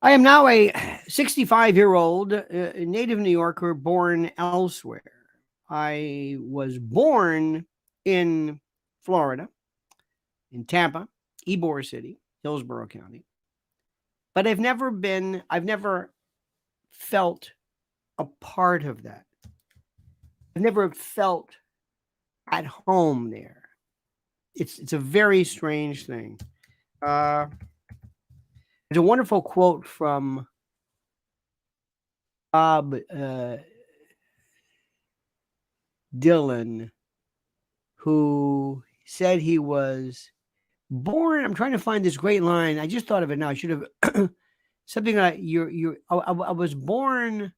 I am now a 65-year-old native New Yorker born elsewhere. I was born in Florida, in Tampa, Ybor City, Hillsborough County. But I've never felt a part of that. I've never felt at home there. It's a very strange thing. Uh, there's a wonderful quote from Bob Dylan, who said he was born. I'm trying to find this great line. I just thought of it now. I should have something like I was born.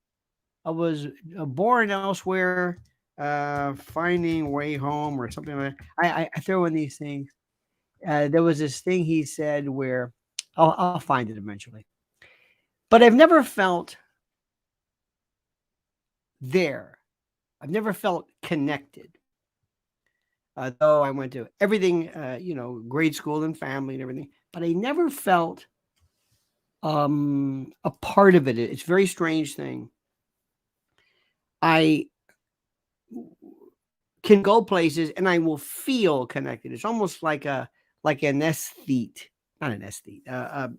I was born elsewhere, finding way home or something like that. I throw in these things. There was this thing he said where I'll find it eventually. But I've never felt there. I've never felt connected. Though I went to everything, grade school and family and everything, but I never felt a part of it. It's a very strange thing. I can go places and I will feel connected. It's almost like an aesthete, not an aesthete, not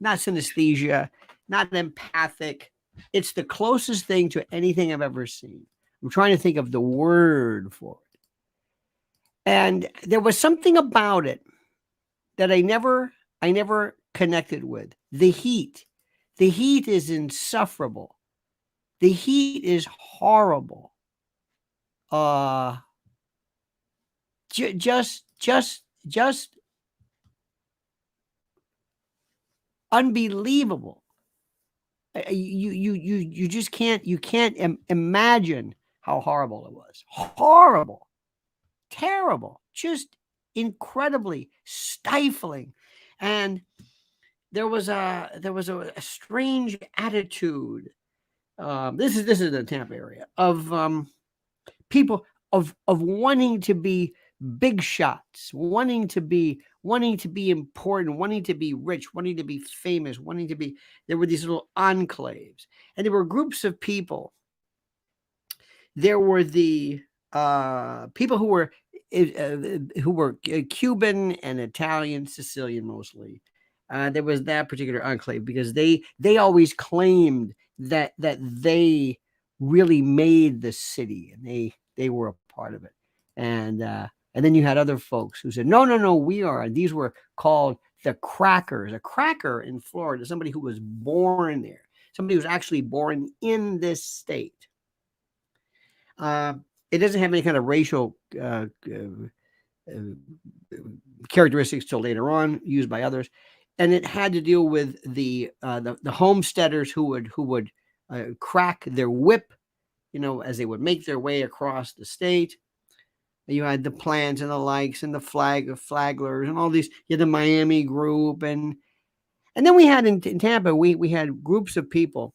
synesthesia, not empathic. It's the closest thing to anything I've ever seen. I'm trying to think of the word for it. And there was something about it that I never connected with. The heat. The heat is insufferable. The heat is horrible. Just unbelievable. You just can't imagine how horrible it was. Horrible, terrible, just incredibly stifling. And there was a strange attitude. This is the Tampa area of people of wanting to be big shots, wanting to be important, wanting to be rich, wanting to be famous, wanting to be. There were these little enclaves, and there were groups of people. There were the people who were Cuban and Italian, Sicilian mostly. There was that particular enclave because they always claimed that they really made the city and they were a part of it. And then you had other folks who said, no, we are. These were called the crackers. A cracker in Florida, somebody who was born there, somebody who was actually born in this state. It doesn't have any kind of racial characteristics till later on, used by others, and it had to deal with the homesteaders who would crack their whip, as they would make their way across the state. You had the plants and the likes and the flaglers and all these. You had the Miami group, and then we had in Tampa we had groups of people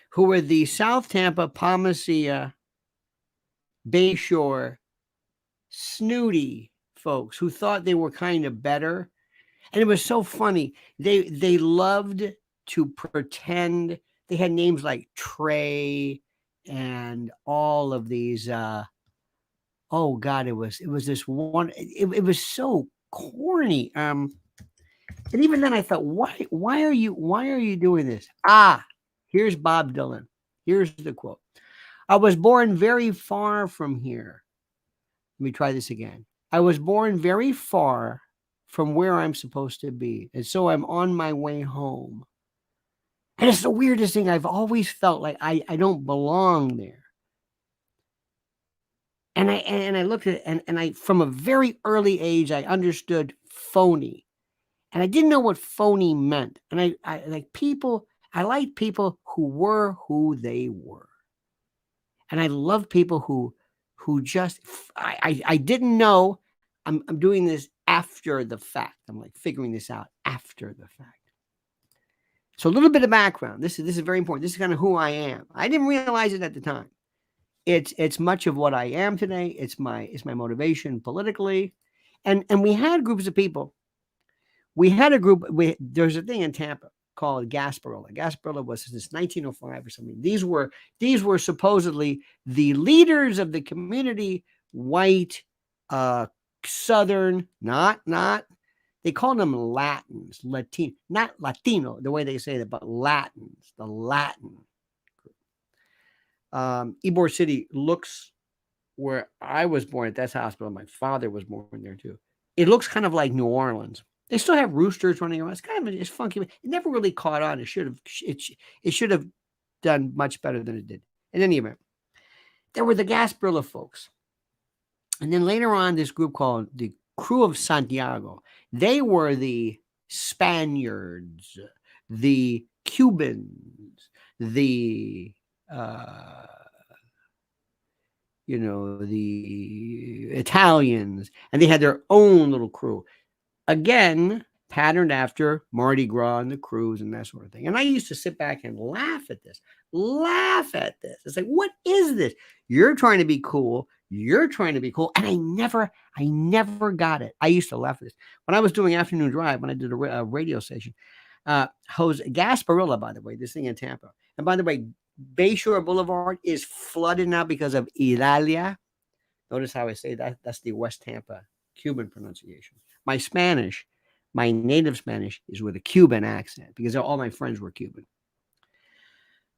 who were the South Tampa, Palmacia, Bayshore, snooty folks who thought they were kind of better. And it was so funny. They loved to pretend. They had names like Trey and all of these. Oh God, it was this one. It was so corny. And even then, I thought, why are you doing this? Here's Bob Dylan. Here's the quote. I was born very far from here. Let me try this again. I was born very far from where I'm supposed to be. And so I'm on my way home. And it's the weirdest thing. I've always felt like I don't belong there. And I looked at it and I, from a very early age, I understood phony. And I didn't know what phony meant. And I like people who were who they were. And I love people who just, I didn't know. I'm doing this after the fact. I'm like figuring this out after the fact. So a little bit of background. This is very important. This is kind of who I am. I didn't realize it at the time. It's much of what I am today. It's my motivation politically. And we had groups of people we had a group. There's a thing in Tampa called Gasparilla. Gasparilla was since 1905 or something. These were supposedly the leaders of the community, white, Southern, not. They called them Latins, not Latino, the way they say that, but Latins, the Latin. Ybor City looks where I was born at that hospital. My father was born there too. It looks kind of like New Orleans. They still have roosters running around. It's funky. It never really caught on. It should have done much better than it did. In any event, there were the Gasparilla folks, and then later on, this group called the Crew of Santiago. They were the Spaniards, the Cubans, the the Italians, and they had their own little crew. Again, patterned after Mardi Gras and the cruise and that sort of thing. And I used to sit back and laugh at this. It's like, what is this? You're trying to be cool. And I never got it. I used to laugh at this. When I was doing Afternoon Drive, when I did a radio station, Jose Gasparilla, by the way, this thing in Tampa. And by the way, Bayshore Boulevard is flooded now because of Idalia. Notice how I say that. That's the West Tampa Cuban pronunciation. My native Spanish is with a Cuban accent because all my friends were Cuban.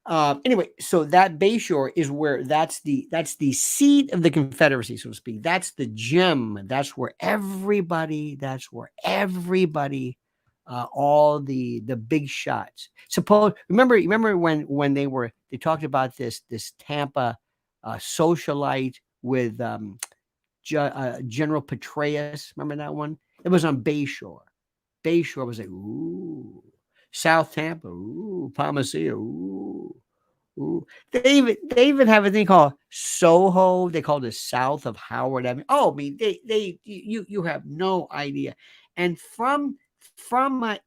Anyway, so that Bayshore is where that's the seat of the Confederacy, so to speak. That's the gem. That's where everybody, all the big shots. Remember when they talked about this Tampa socialite with General Petraeus. Remember that one? It was on Bayshore. Bayshore was like, ooh, South Tampa, ooh, Palmacia, ooh. They even have a thing called Soho. They call it south of Howard Avenue. Oh, I mean, you have no idea. And from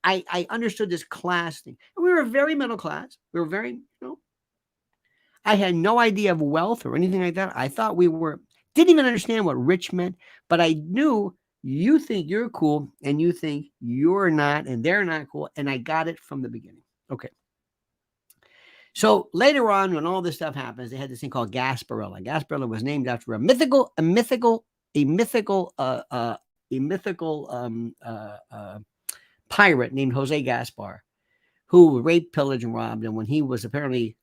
I understood this class thing. We were very middle class. We were very, I had no idea of wealth or anything like that. I thought didn't even understand what rich meant, but I knew you think you're cool and you think you're not, and they're not cool. And I got it from the beginning. Okay. So later on, when all this stuff happens, they had this thing called Gasparilla. Gasparilla was named after a mythical pirate named Jose Gaspar, who raped, pillaged, and robbed. And when he was apparently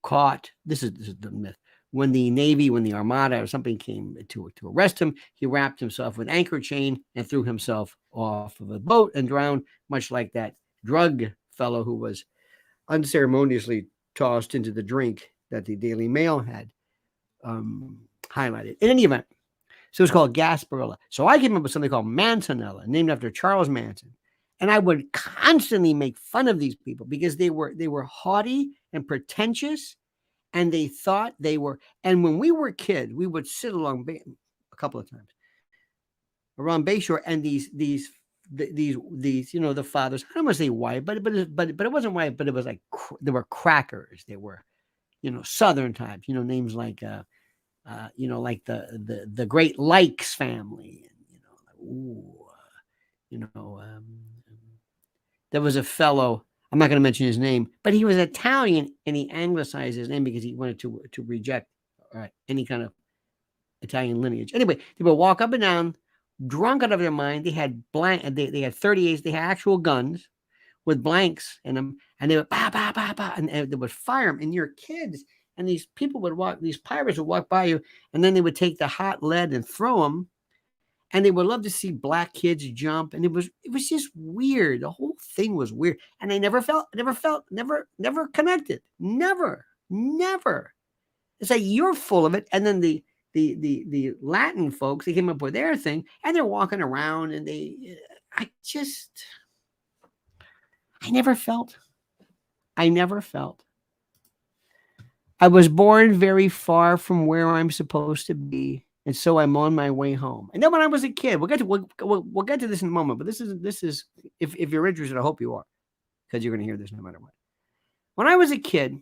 caught, this is the myth. When the Armada or something came to arrest him, he wrapped himself with anchor chain and threw himself off of a boat and drowned, much like that drug fellow who was unceremoniously tossed into the drink that the Daily Mail had highlighted. In any event, so it's called Gasparilla. So I came up with something called Manzanella, named after Charles Manson. And I would constantly make fun of these people because they were haughty and pretentious, and they thought they were. And when we were kids, we would sit along a couple of times around Bayshore, and these the fathers. I don't want to say white, but it wasn't white, but it was like they were crackers. They were, Southern types. Names like like the Great Likes family, and there was a fellow. I'm not going to mention his name, but he was Italian, and he anglicized his name because he wanted to reject any kind of Italian lineage. Anyway, they would walk up and down, drunk out of their mind. They had they had 38s. They had actual guns with blanks in them, and they would bah, bah, bah, bah, and they would fire them. And you're kids, and these pirates would walk by you, and then they would take the hot lead and throw them. And they would love to see black kids jump, and it was just weird. The whole thing was weird, and I never connected, never. It's like you're full of it, and then the Latin folks, they came up with their thing, and they're walking around, and I never felt. I was born very far from where I'm supposed to be. And so I'm on my way home. And then when I was a kid, we'll get to this in a moment. But this is if you're interested, I hope you are, because you're going to hear this no matter what. When I was a kid,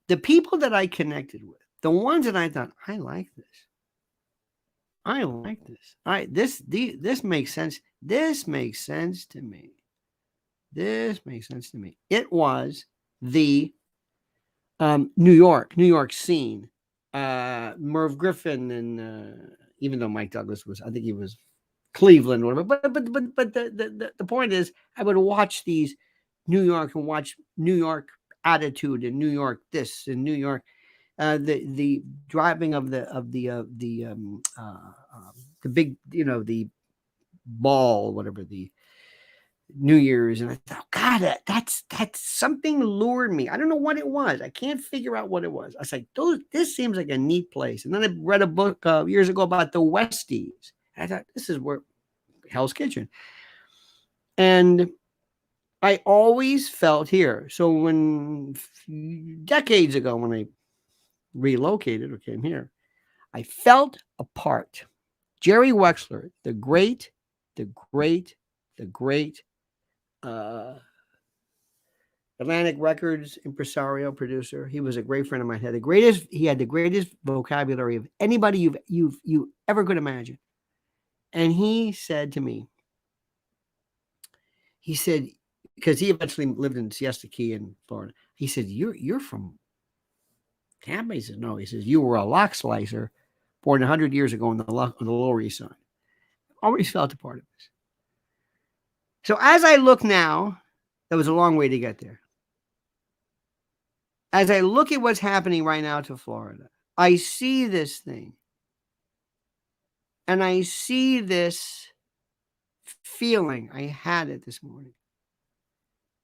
the people that I connected with, the ones that I thought, I like this. I like this. This makes sense. This makes sense to me. This makes sense to me. It was the New York scene. Merv Griffin and even though Mike Douglas was, I think he was Cleveland or whatever. But the point is, I would watch these New York and watch New York attitude and New York this and New York the driving of the big, the ball, whatever, the New Year's, and I thought, God, that's something lured me. I don't know what it was. I can't figure out what it was. I was like, this seems like a neat place. And then I read a book years ago about the Westies. And I thought, this is where Hell's Kitchen. And I always felt here. So when decades ago, when I relocated or came here, I felt apart. Jerry Wexler, the great Atlantic Records impresario producer. He was a great friend of mine. He had the greatest vocabulary of anybody you ever could imagine. And he said to me, because he eventually lived in Siesta Key in Florida. He said, "You're from Tampa?" He said, "No." He says, "You were a lock slicer born 100 years ago on the Lower East Side." Always felt a part of this. So as I look now, that was a long way to get there. As I look at what's happening right now to Florida, I see this thing. And I see this feeling. I had it this morning.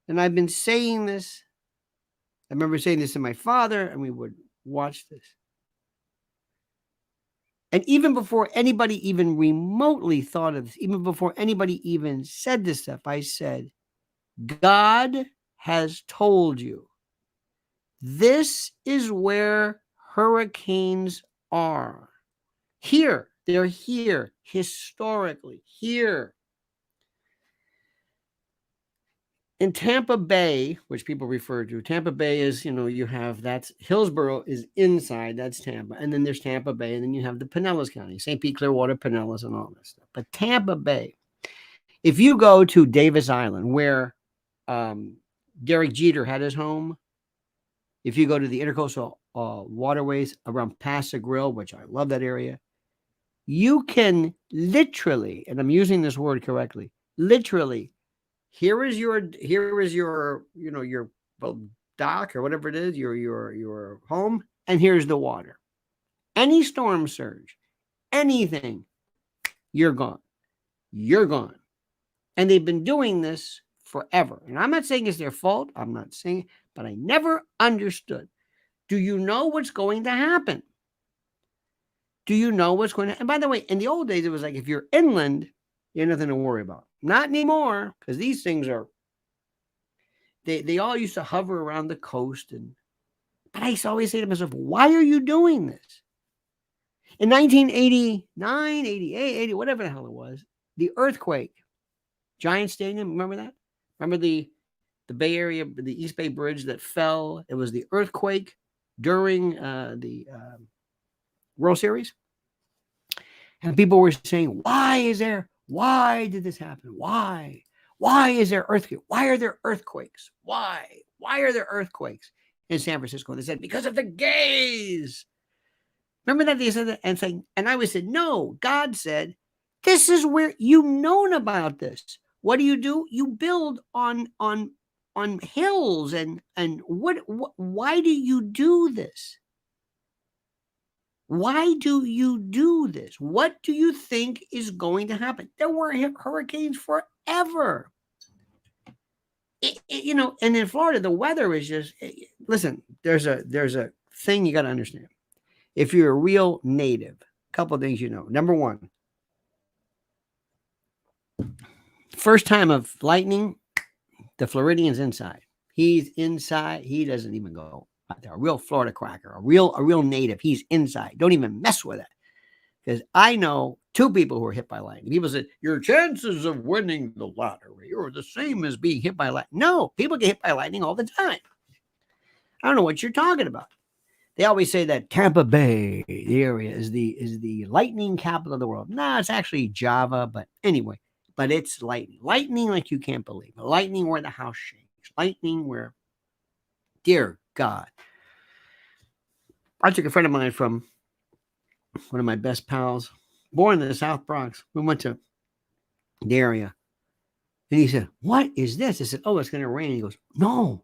And I've been saying this. I remember saying this to my father, and we would watch this. And even before anybody even remotely thought of this, even before anybody even said this stuff, I said, God has told you this is where hurricanes are. Here, they're here, historically, here. In Tampa Bay, which people refer to, Tampa Bay is, you have that's Hillsborough is inside, that's Tampa. And then there's Tampa Bay, and then you have the Pinellas County, St. Pete, Clearwater, Pinellas, and all this stuff. But Tampa Bay, if you go to Davis Island, where Derek Jeter had his home, if you go to the intercoastal waterways around Paso Grill, which I love that area, you can literally, and I'm using this word correctly, literally, here is your your dock or whatever it is, your home, and here's the water. Any storm surge, anything, you're gone. You're gone. And they've been doing this forever. And I'm not saying it's their fault. I'm not saying, but I never understood. Do you know what's going to happen? Do you know what's going to? And by the way, in the old days, it was like if you're inland, you have nothing to worry about. Not anymore, because these things are. They all used to hover around the coast, but I used to always say to myself, "Why are you doing this?" In 1989, 88, 80, whatever the hell it was, the earthquake, Giant Stadium. Remember that? Remember the Bay Area, the East Bay Bridge that fell? It was the earthquake during the World Series. And people were saying, why did this happen? Why is there earthquake? Why are there earthquakes? Why are there earthquakes in San Francisco? They said, because of the gays. Remember that they said that? And I always said, no, God said, this is where you've known about this. What do? You build on hills and why do you do this? Why do you do this? What do you think is going to happen? There were hurricanes forever. And in Florida, the weather is just, listen, there's a thing you got to understand. If you're a real native, a couple of things you know. Number one, first time of lightning, the Floridian's inside. He's inside. He doesn't even go out there. A real Florida cracker, a real native. He's inside. Don't even mess with it. Because I know two people who were hit by lightning. People said, your chances of winning the lottery are the same as being hit by lightning. No, people get hit by lightning all the time. I don't know what you're talking about. They always say that Tampa Bay, the area, is the lightning capital of the world. No, it's actually Java, but anyway, but it's lightning. Lightning like you can't believe. Lightning where the house shakes. Lightning where, dear God. I took a friend of mine from one of my best pals, born in the South Bronx. We went to the area. And he said, "What is this?" I said, "Oh, it's going to rain." He goes, "No,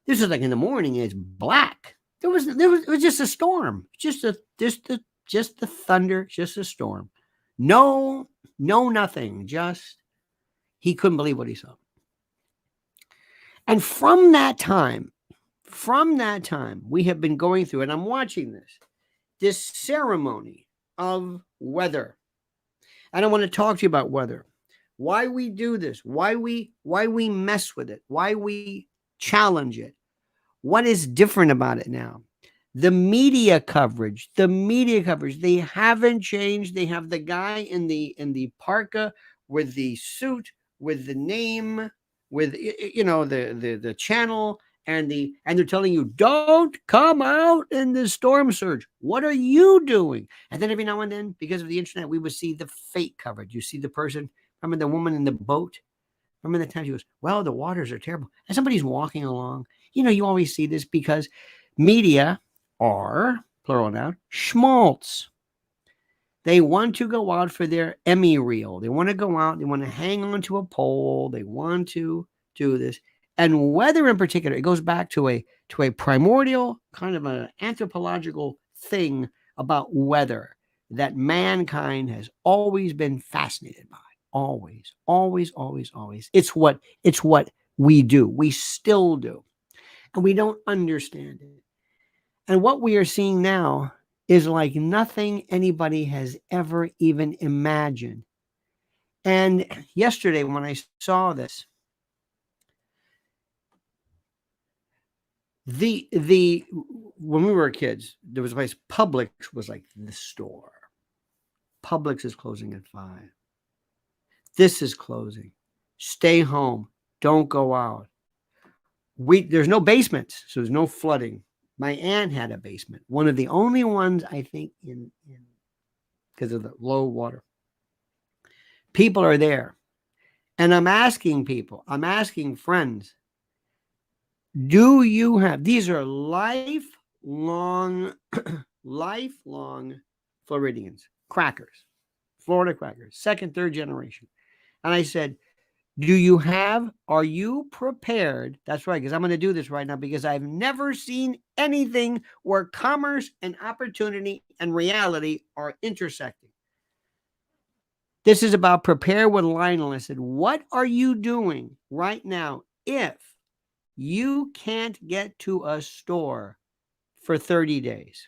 this is like in the morning. It's black. It was just a storm, just the thunder, just a storm. No, nothing. Just he couldn't believe what he saw. And from that time, we have been going through, and I'm watching this ceremony of weather, and I want to talk to you about weather. Why we do this, why we mess with it, why we challenge it, what is different about it now. The media coverage, they haven't changed. They have the guy in the parka with the suit, with the name, with the channel, and they're telling you, don't come out in the storm surge. What are you doing? And then every now and then, because of the internet, we would see the fake coverage. You see the person. Remember the woman in the boat? Remember the time she goes, well, the waters are terrible. And somebody's walking along. You always see this because media are, plural noun, schmaltz. They want to go out for their Emmy reel. They want to go out. They want to hang onto a pole. They want to do this. And weather in particular, it goes back to a primordial kind of an anthropological thing about weather that mankind has always been fascinated by. Always. It's what we do. We still do. And we don't understand it. And what we are seeing now is like nothing anybody has ever even imagined. And yesterday when I saw this, when we were kids, there was a place, Publix was like the store. Publix is closing at 5. This is closing. Stay home. Don't go out. There's no basements, so there's no flooding. My aunt had a basement, one of the only ones I think in because of the low water. People are there, and I'm asking friends, do you have? These are lifelong Floridians, crackers, Florida crackers, second, third generation. And I said, are you prepared? That's right, because I'm going to do this right now because I've never seen anything where commerce and opportunity and reality are intersecting. This is about prepare with Lionel. I said, what are you doing right now if you can't get to a store for 30 days?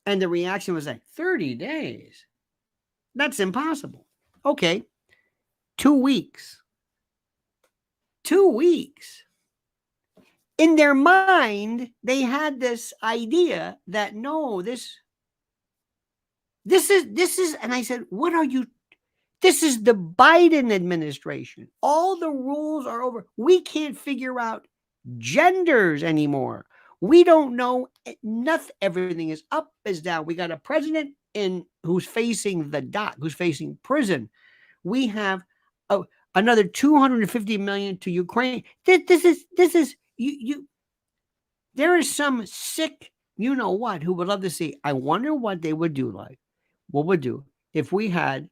And the reaction was like, 30 days? That's impossible. Okay. 2 weeks. 2 weeks. In their mind, they had this idea that no, this is, and I said, what are you? This is the Biden administration. All the rules are over. We can't figure out genders anymore. We don't know nothing. Everything is up, is down. We got a president who's facing the dock, who's facing prison. We have another 250 million to Ukraine. This is you. There is some sick, you know what, who would love to see. I wonder what they would do. What would do if we had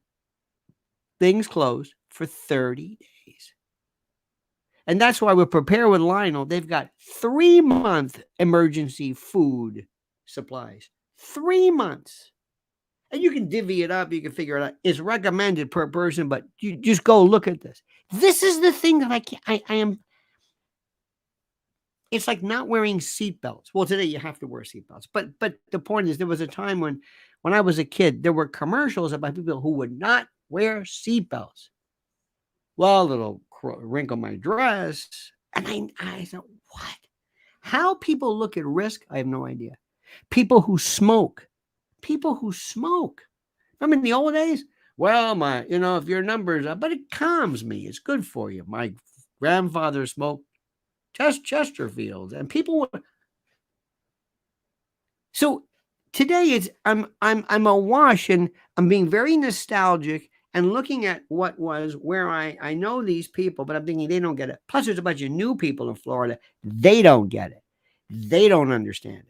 things closed for 30 days? And that's why we're prepared with Lionel. They've got 3-month emergency food supplies. 3 months. And you can divvy it up. You can figure it out. It's recommended per person, but you just go look at this. This is the thing that I am. It's like not wearing seatbelts. Well, today you have to wear seatbelts. But the point is, there was a time when I was a kid, there were commercials about people who would not wear seatbelts. Well, it'll wrinkle my dress. And I said, what? How people look at risk, I have no idea. People who smoke. Remember in the old days? Well, if your numbers up, but it calms me. It's good for you. My grandfather smoked Chesterfields, and people would. So today I'm awash, and I'm being very nostalgic and looking at what was where I know these people, but I'm thinking they don't get it. Plus, there's a bunch of new people in Florida. They don't get it. They don't understand it.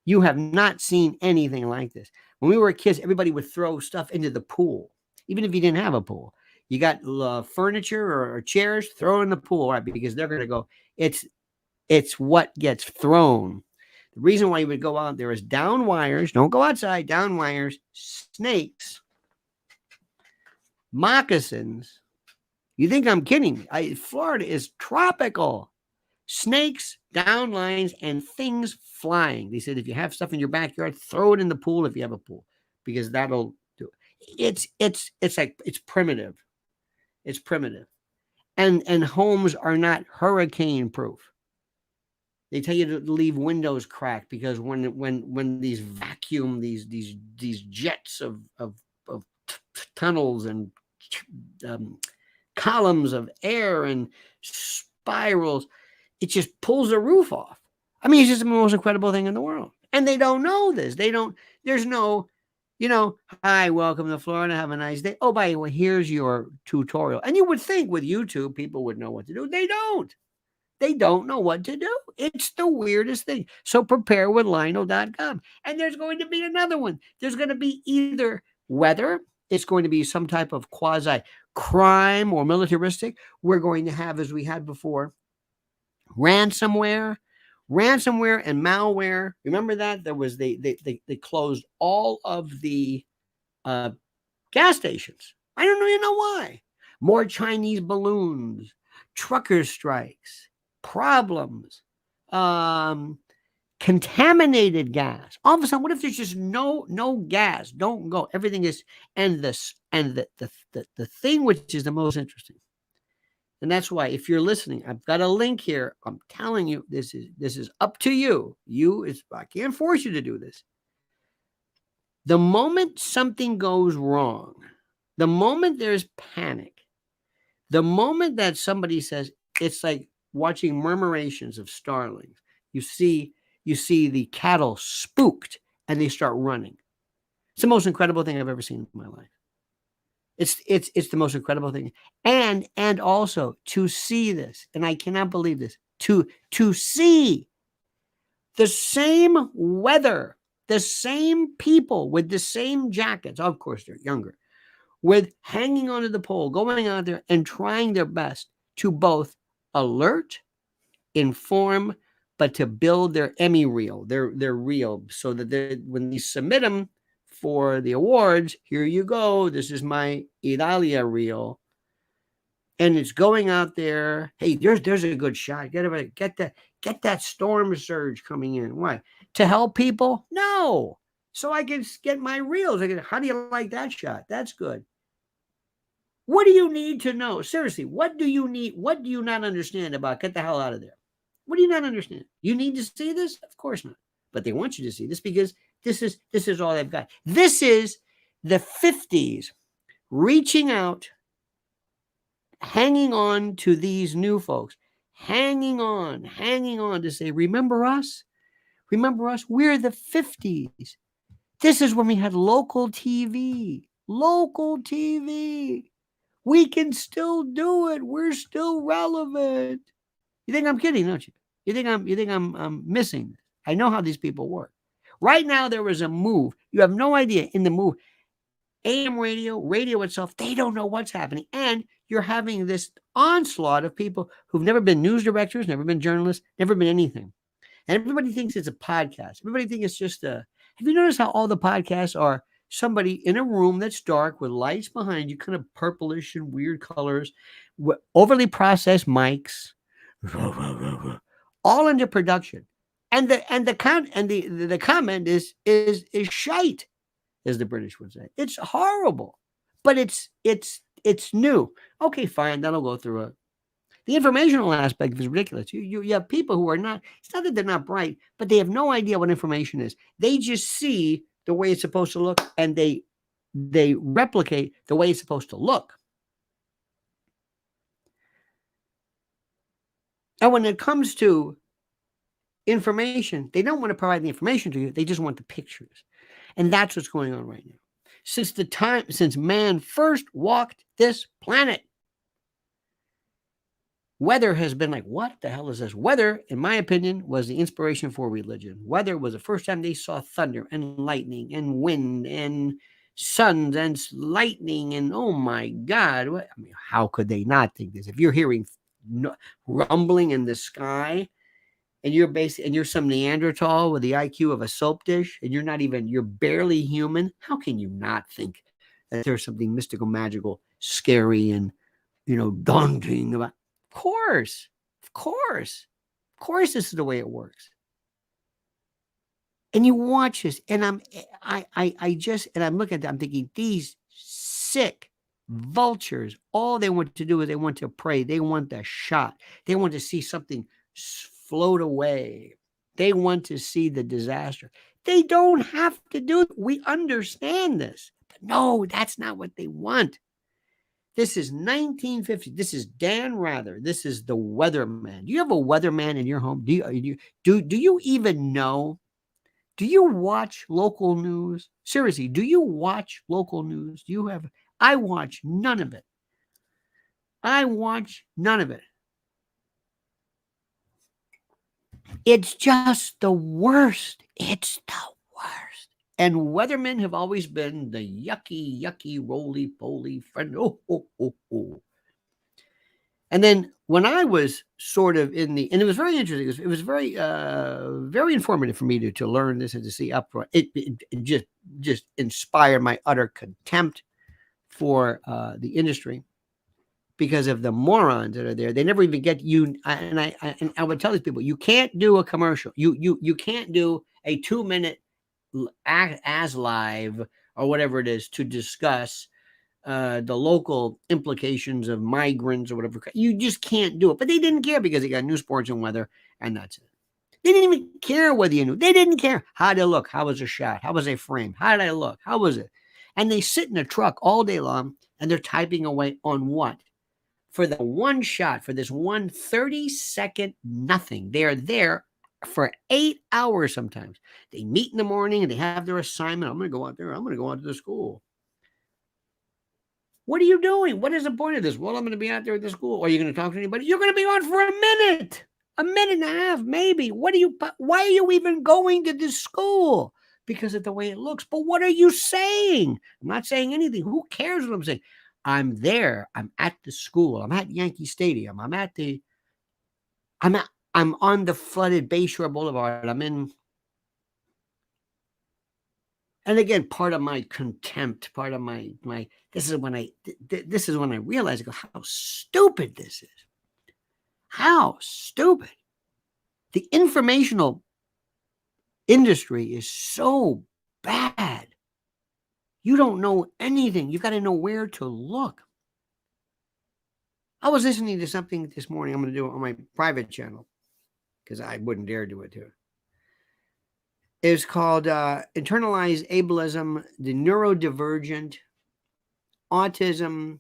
You have not seen anything like this. When we were kids, everybody would throw stuff into the pool, even if you didn't have a pool. You got furniture or chairs, throw in the pool, right? Because they're going to go. It's what gets thrown. The reason why you would go out there is down wires. Don't go outside. Down wires, snakes, moccasins. You think I'm kidding? Florida is tropical. Snakes, down lines, and things flying. They said if you have stuff in your backyard, throw it in the pool if you have a pool, because that'll do it. It's primitive. It's primitive. And homes are not hurricane proof. They tell you to leave windows cracked because when these vacuum, these jets of tunnels and columns of air and spirals, it just pulls the roof off. I mean, it's just the most incredible thing in the world. And they don't know this. There's no, hi, welcome to Florida. Have a nice day. Oh, by the way, here's your tutorial. And you would think with YouTube, people would know what to do. They don't. They don't know what to do. It's the weirdest thing. So prepare with Lionel.com. And there's going to be another one. There's going to be either weather, it's going to be some type of quasi crime or militaristic. We're going to have, as we had before, ransomware and malware. Remember that? There was they closed all of the gas stations. I don't know, why. More Chinese balloons, trucker strikes, problems, contaminated gas. All of a sudden, what if there's just no gas? Don't go. Everything is, and the thing which is the most interesting. And that's why, if you're listening, I've got a link here. I'm telling you, this is up to you. I can't force you to do this. The moment something goes wrong, the moment there's panic, the moment that somebody says, it's like watching murmurations of starlings. You see the cattle spooked and they start running. It's the most incredible thing I've ever seen in my life. It's the most incredible thing. And also to see this, and I cannot believe this, to see the same weather, the same people with the same jackets, of course they're younger, with hanging onto the pole, going out there and trying their best to both alert, inform, but to build their Emmy reel, their reel, so that when they submit them for the awards, here you go, this is my Idalia reel, and it's going out there. Hey, there's a good shot. Get that storm surge coming in. Why? To help people? No. So I can get my reels. How do you like that shot? That's good. What do you need to know? Seriously, what do you need? What do you not understand about get the hell out of there? What do you not understand? You need to see this? Of course not. But they want you to see this because this is all they've got. This is the 50s reaching out, hanging on to these new folks, hanging on to say, remember us? Remember us? We're the 50s. This is when we had local TV. Local TV. We can still do it. We're still relevant. You think I'm kidding, don't you? You think I'm missing? I know how these people work. Right now, there is a move. You have no idea in the move. AM radio itself, they don't know what's happening. And you're having this onslaught of people who've never been news directors, never been journalists, never been anything. And everybody thinks it's a podcast. Everybody thinks it's just have you noticed how all the podcasts are somebody in a room that's dark with lights behind you, kind of purplish and weird colors, overly processed mics, all into production. And the comment is shite, as the British would say. It's horrible, but it's new. Okay, fine, that'll go through it. The informational aspect is ridiculous. You have people who are not, it's not that they're not bright, but they have no idea what information is. They just see the way it's supposed to look, and they replicate the way it's supposed to look. And when it comes to information. They don't want to provide the information to you. They just want the pictures. And that's what's going on right now. Since man first walked this planet, weather has been like, what the hell is this? Weather, in my opinion, was the inspiration for religion. Weather was the first time they saw thunder and lightning and wind and suns and lightning. And oh my God, how could they not think this? If you're hearing rumbling in the sky, and you're some Neanderthal with the IQ of a soap dish, and you're barely human, how can you not think that there's something mystical, magical, scary, and daunting about? Of course, this is the way it works. And you watch this, and I'm looking at that, I'm thinking, these sick vultures, all they want to do is they want to prey. They want the shot. They want to see something float away. They want to see the disaster. They don't have to do it. We understand this. But no, that's not what they want. This is 1950. This is Dan Rather. This is the weatherman. Do you have a weatherman in your home? Do you even know? Do you watch local news? Seriously, do you watch local news? I watch none of it. It's just the worst. It's the worst. And weathermen have always been the yucky, roly-poly friend. Oh. And then when I was sort of and it was very interesting. It was very, very informative for me to learn this and to see upfront. It just inspired my utter contempt for the industry, because of the morons that are there. They never even get you. And I would tell these people, you can't do a commercial. You can't do a 2-minute as live or whatever it is to discuss the local implications of migrants or whatever. You just can't do it. But they didn't care, because they got news, sports, and weather, and that's it. They didn't even care whether you knew. They didn't care. How did it look? How was a shot? How was a frame? How did I look? How was it? And they sit in a truck all day long, and they're typing away on what? For the one shot, for this 1 30-second nothing. They are there for 8 hours sometimes. They meet in the morning and they have their assignment. I'm going to go out there. I'm going to go out to the school. What are you doing? What is the point of this? Well, I'm going to be out there at the school. Are you going to talk to anybody? You're going to be on for a minute and a half, maybe. Why are you even going to this school? Because of the way it looks. But what are you saying? I'm not saying anything. Who cares what I'm saying? I'm there. I'm at the school. I'm at Yankee Stadium. I'm on the flooded Bayshore Boulevard. And again, part of my contempt, part of my this is when I realize, I go, how stupid this is. How stupid. The informational industry is so bad. You don't know anything. You got to know where to look. I was listening to something this morning. I'm going to do it on my private channel, because I wouldn't dare do it too. It's called Internalized Ableism, the Neurodivergent, Autism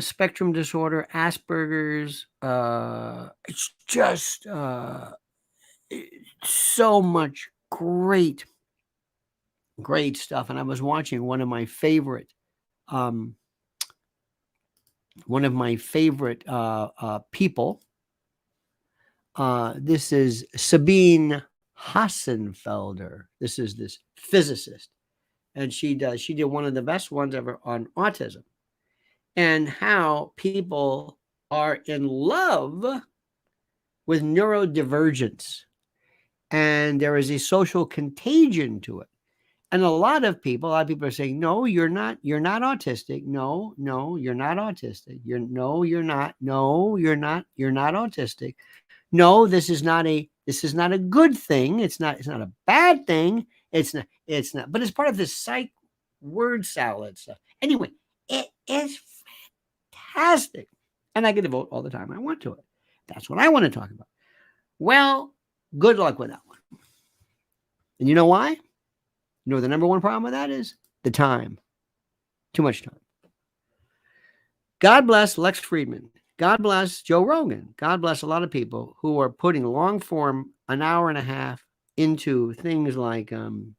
Spectrum Disorder, Asperger's. It's just so much great stuff. And I was watching one of my favorite people. This is Sabine Hassenfelder. This is this physicist, and she did one of the best ones ever on autism, and how people are in love with neurodivergence, and there is a social contagion to it. And a lot of people are saying, no, you're not autistic. No, you're not autistic. You're not autistic. No, this is not a good thing. It's not a bad thing. It's not, but it's part of this psych word salad stuff. Anyway, it is fantastic. And I get to vote all the time I want to it. That's what I want to talk about. Well, good luck with that one. And you know why? You know what the number one problem with that is? The time. Too much time. God bless Lex Friedman. God bless Joe Rogan. God bless a lot of people who are putting long form, an hour and a half, into things like the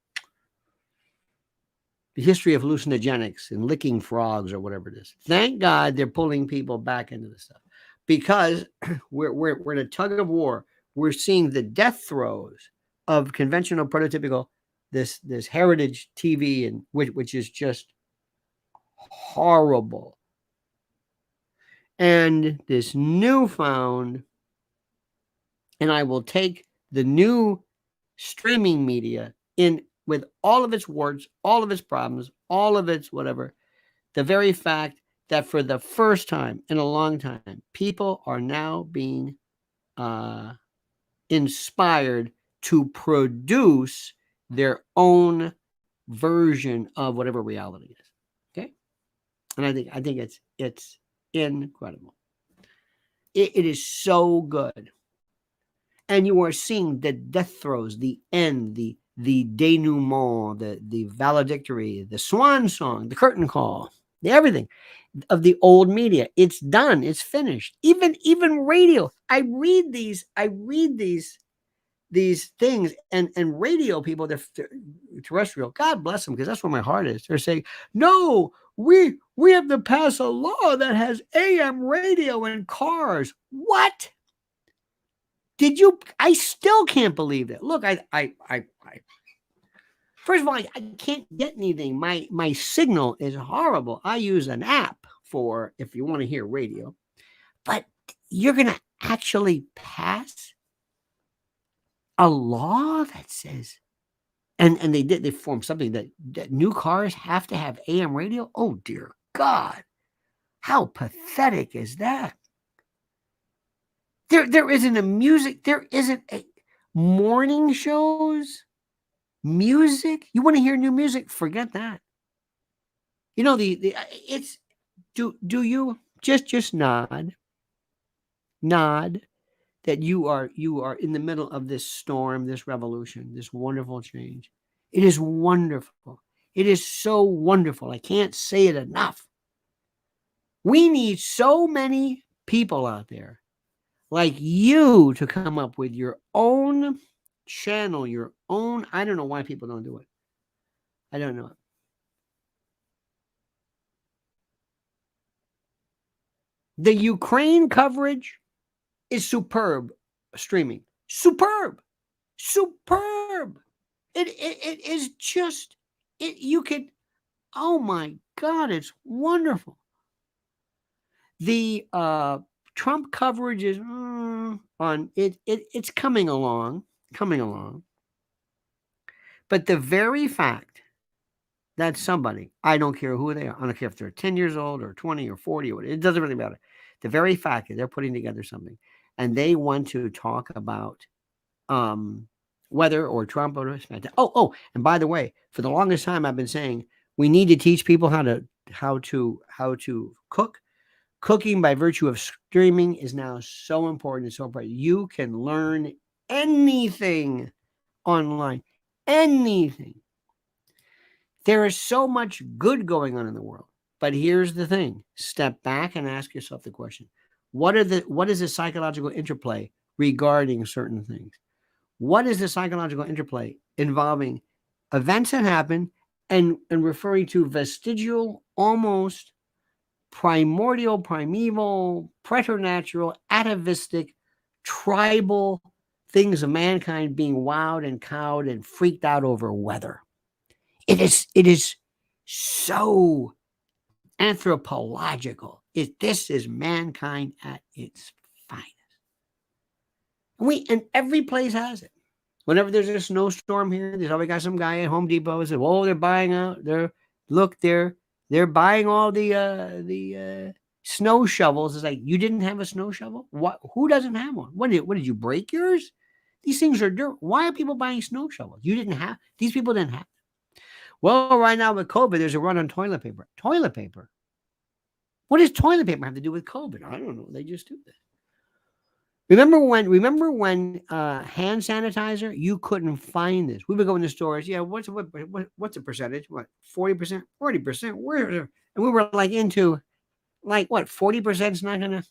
history of hallucinogenics and licking frogs or whatever it is. Thank God they're pulling people back into this stuff, because we're in a tug of war. We're seeing the death throes of conventional prototypical this heritage TV, and which is just horrible. And this newfound, and I will take the new streaming media in with all of its warts, all of its problems, all of its whatever, the very fact that for the first time in a long time, people are now being inspired to produce their own version of whatever reality is. Okay, and I think it's incredible. It is so good, and you are seeing the death throes, the end, the denouement, the valedictory, the swan song, the curtain call, the everything of the old media. It's done. It's finished. Even radio. I read these things, and radio people, they're terrestrial. God bless them, because that's where my heart is. They're saying, no, we have to pass a law that has AM radio in cars. What? Did you? I still can't believe that. Look, I first of all, I can't get anything. My signal is horrible. I use an app for if you want to hear radio, but you're gonna actually pass a law that says, and they formed something that new cars have to have AM radio. Oh dear God, how pathetic is that? There isn't a music. There isn't a morning shows. Music. You want to hear new music? Forget that. You know it's do you just nod that you are in the middle of this storm, this revolution, this wonderful change. It is wonderful. It is so wonderful. I can't say it enough. We need so many people out there like you to come up with your own channel, your own. I don't know why people don't do it. I don't know. The Ukraine coverage is superb streaming. Superb. It is just, you could, oh my God, it's wonderful. The Trump coverage is on it. It's coming along. But the very fact that somebody, I don't care who they are, I don't care if they're 10 years old or 20 or 40 or whatever, it doesn't really matter. The very fact that they're putting together something and they want to talk about whether or Trump or and by the way, for the longest time I've been saying we need to teach people how to cook. Cooking by virtue of streaming is now so important and so important. You can learn anything online. Anything. There is so much good going on in the world. But here's the thing. Step back and ask yourself the question. What is the psychological interplay regarding certain things? What is the psychological interplay involving events that happen and referring to vestigial, almost primordial, primeval, preternatural, atavistic, tribal things of mankind being wowed and cowed and freaked out over weather? It is so anthropological. This is mankind at its finest. And every place has it. Whenever there's a snowstorm here, there's always got some guy at Home Depot who says, "Oh, they're buying out. They're buying all the snow shovels." It's like, you didn't have a snow shovel? What? Who doesn't have one? What did you break yours? These things are dirt. Why are people buying snow shovels? These people didn't have them. Well, right now with COVID, there's a run on toilet paper. Toilet paper. What does toilet paper have to do with COVID? I don't know. They just do this. Remember when hand sanitizer, you couldn't find this. We would go in the stores. Yeah, what's the percentage? What, 40%, 40%? Where? And we were like into, like, what, 40% is not gonna.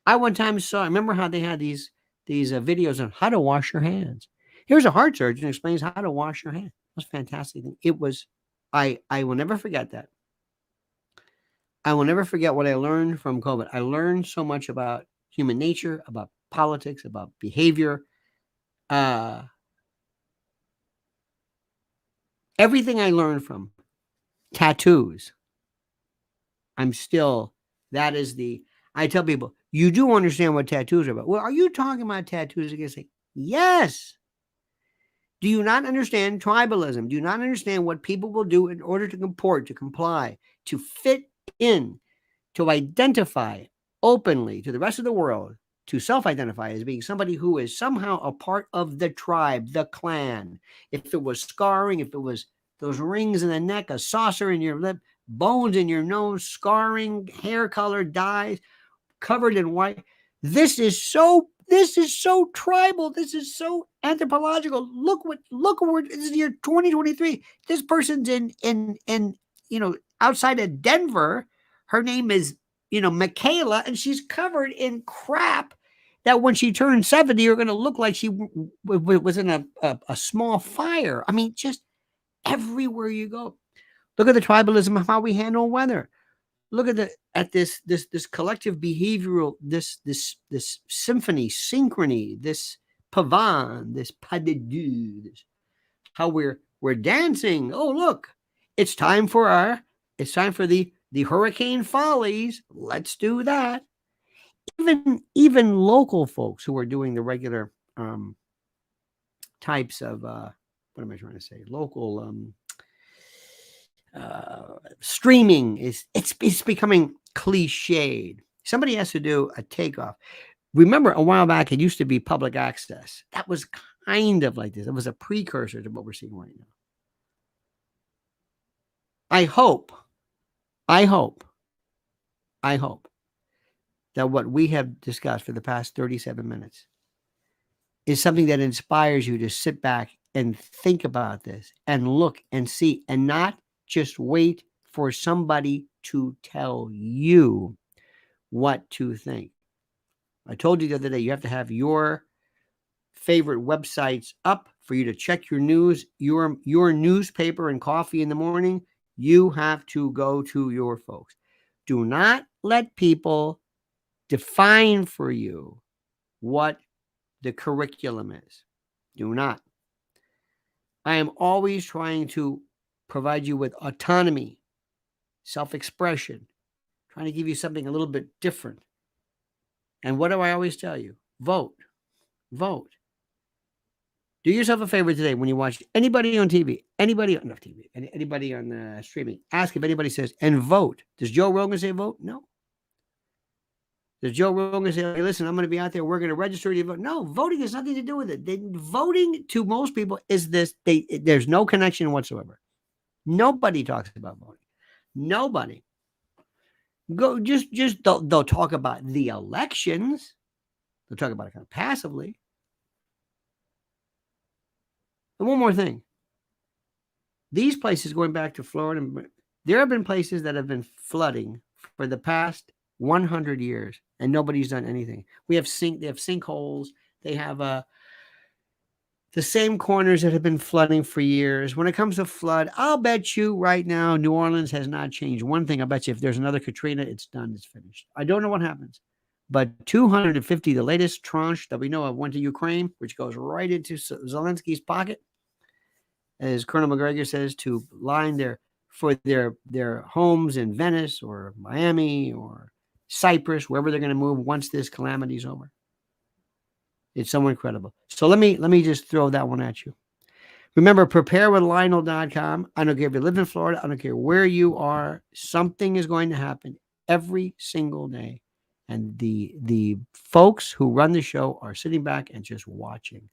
I one time saw, remember how they had these videos on how to wash your hands. Here's a heart surgeon explains how to wash your hands. It was fantastic. It was, I will never forget that. I will never forget what I learned from COVID. I learned so much about human nature, about politics, about behavior. Uh, Everything I learned from tattoos, I'm still, that is the, I tell people, you do understand what tattoos are about. Well, are you talking about tattoos against it? Yes. Do you not understand tribalism? Do you not understand what people will do in order to comport, to comply, to fit in, to identify openly to the rest of the world, to self-identify as being somebody who is somehow a part of the tribe, the clan? If it was scarring, if it was those rings in the neck, a saucer in your lip, bones in your nose, scarring, hair color, dyes, covered in white. This is so tribal. This is so anthropological. Look where this is year 2023. This person's in outside of Denver. Her name is Michaela, and she's covered in crap that when she turns 70, you're going to look like she was in a small fire. I mean, just everywhere you go. Look at the tribalism of how we handle weather. Look at this collective behavioral, this symphony, synchrony, this pavan, this pas de deux, how we're dancing. Oh, look, it's time for the hurricane follies. Let's do that. Even local folks who are doing the regular types of what am I trying to say? Local streaming it's becoming cliched. Somebody has to do a takeoff. Remember, a while back, it used to be public access. That was kind of like this. It was a precursor to what we're seeing right now. I hope that what we have discussed for the past 37 minutes is something that inspires you to sit back and think about this and look and see, and not just wait for somebody to tell you what to think. I told you the other day, you have to have your favorite websites up for you to check your news, your newspaper and coffee in the morning. You have to go to your folks. Do not let people define for you what the curriculum is. Do not. I am always trying to provide you with autonomy, self-expression, trying to give you something a little bit different. And what do I always tell you? Vote. Vote. Do yourself a favor today when you watch anybody on TV, anybody on streaming. Ask if anybody says, and vote. Does Joe Rogan say vote? No. Does Joe Rogan say, hey, listen, I'm going to be out there, we're going to register to vote? No, voting has nothing to do with it. Voting to most people is this, there's no connection whatsoever. Nobody talks about voting. Nobody. They'll talk about the elections. They'll talk about it kind of passively. And one more thing. These places, going back to Florida, there have been places that have been flooding for the past 100 years, and nobody's done anything. They have sinkholes. They have the same corners that have been flooding for years. When it comes to flood, I'll bet you right now, New Orleans has not changed one thing. I bet you if there's another Katrina, it's done. It's finished. I don't know what happens. But 250, the latest tranche that we know of, went to Ukraine, which goes right into Zelensky's pocket, as Colonel McGregor says, to line their homes in Venice or Miami or Cyprus, wherever they're going to move once this calamity is over. It's so incredible. So let me just throw that one at you. Remember, preparewithlionel.com. I don't care if you live in Florida. I don't care where you are. Something is going to happen every single day. And the folks who run the show are sitting back and just watching.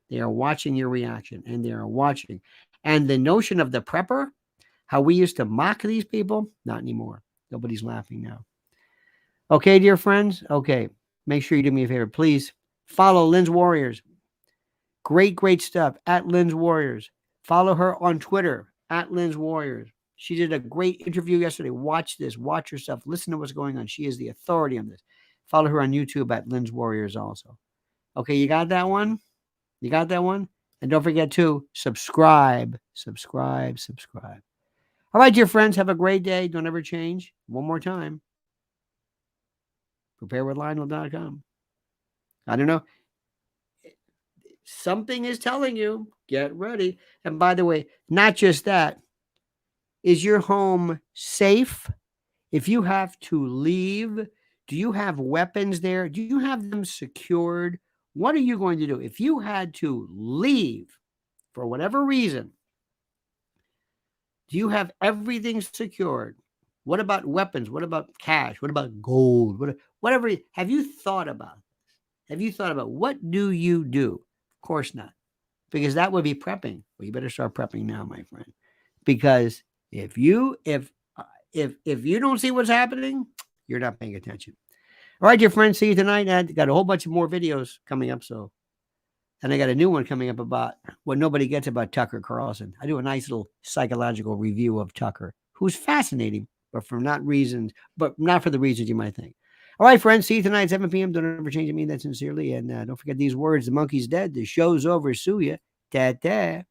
They are watching your reaction, and they are watching. And the notion of the prepper, how we used to mock these people, not anymore. Nobody's laughing now. Okay, dear friends? Okay, make sure you do me a favor. Please follow Lynn's Warriors. Great stuff at Lynn's Warriors. Follow her on Twitter at Lynn's Warriors. She did a great interview yesterday. Watch this. Watch yourself. Listen to what's going on. She is the authority on this. Follow her on YouTube at Lynn's Warriors also. Okay, you got that one? You got that one? And don't forget to subscribe. All right, dear friends, have a great day. Don't ever change. One more time. Preparewithlionel.com. I don't know. Something is telling you, get ready. And by the way, not just that, is your home safe? If you have to leave, do you have weapons there? Do you have them secured? What are you going to do? If you had to leave for whatever reason, do you have everything secured? What about weapons? What about cash? What about gold? Whatever. Have you thought about? Have you thought about what do you do? Of course not, because that would be prepping. Well, you better start prepping now, my friend, because if you don't see what's happening, you're not paying attention. All right, dear friends, see you tonight. I got a whole bunch of more videos coming up. And I got a new one coming up about what nobody gets about Tucker Carlson. I do a nice little psychological review of Tucker, who's fascinating, but not for the reasons you might think. All right, friends, see you tonight at 7 p.m. Don't ever change. I mean that sincerely. And don't forget these words. The monkey's dead. The show's over. Sue ya. Ta-ta.